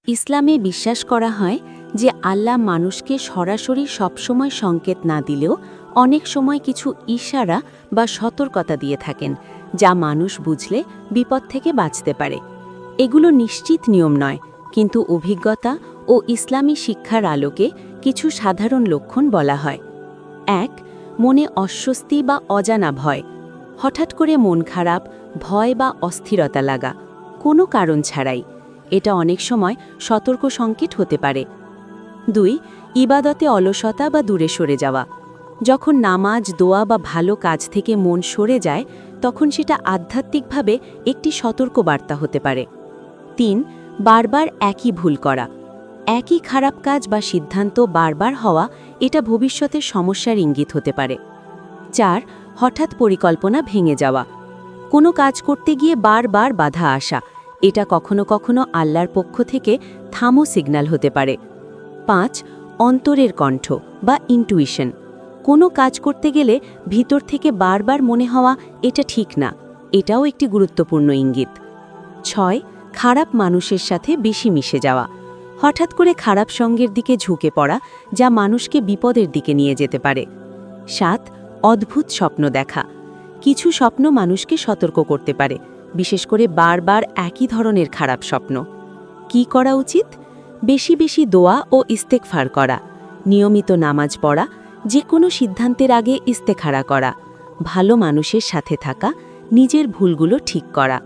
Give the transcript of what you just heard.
ইসলামে বিশ্বাস করা হয় যে আল্লাহ মানুষকে সরাসরি সবসময় সংকেত না দিলেও অনেক সময় কিছু ইশারা বা সতর্কতা দিয়ে থাকেন, যা মানুষ বুঝলে বিপদ থেকে বাঁচতে পারে। এগুলো নিশ্চিত নিয়ম নয়, কিন্তু অভিজ্ঞতা ও ইসলামী শিক্ষার আলোকে কিছু সাধারণ লক্ষণ বলা হয়। ১. মনে অস্বস্তি বা অজানা ভয়। হঠাৎ করে মন খারাপ, ভয় বা অস্থিরতা লাগা, কোনো কারণ ছাড়াই। এটা অনেক সময় সতর্ক সংকেত হতে পারে। ২. ইবাদতে অলসতা বা দূরে সরে যাওয়া। যখন নামাজ, দোয়া বা ভালো কাজ থেকে মন সরে যায়, তখন সেটা আধ্যাত্মিকভাবে একটি সতর্ক বার্তা হতে পারে। ৩. বারবার একই ভুল করা। একই খারাপ কাজ বা সিদ্ধান্ত বারবার হওয়া, এটা ভবিষ্যতের সমস্যার ইঙ্গিত হতে পারে। ৪. হঠাৎ পরিকল্পনা ভেঙে যাওয়া। কোনো কাজ করতে গিয়ে বারবার বাধা আসা, এটা কখনো কখনো আল্লাহর পক্ষ থেকে থামো সিগন্যাল হতে পারে। ৫. অন্তরের কণ্ঠ বা ইন্টুইশন। কোনো কাজ করতে গেলে ভিতর থেকে বারবার মনে হওয়া এটা ঠিক না, এটাও একটি গুরুত্বপূর্ণ ইঙ্গিত। ৬. খারাপ মানুষের সাথে বেশি মিশে যাওয়া। হঠাৎ করে খারাপ সঙ্গের দিকে ঝুঁকে পড়া, যা মানুষকে বিপদের দিকে নিয়ে যেতে পারে। ৭. অদ্ভুত স্বপ্ন দেখা। কিছু স্বপ্ন মানুষকে সতর্ক করতে পারে, বিশেষ করে বারবার একই ধরনের খারাপ স্বপ্ন। কি করা উচিত? বেশি বেশি দোয়া ও ইস্তেগফার করা, নিয়মিত নামাজ পড়া, যে কোনো সিদ্ধান্তের আগে ইস্তেখারা করা, ভালো মানুষের সাথে থাকা, নিজের ভুলগুলো ঠিক করা।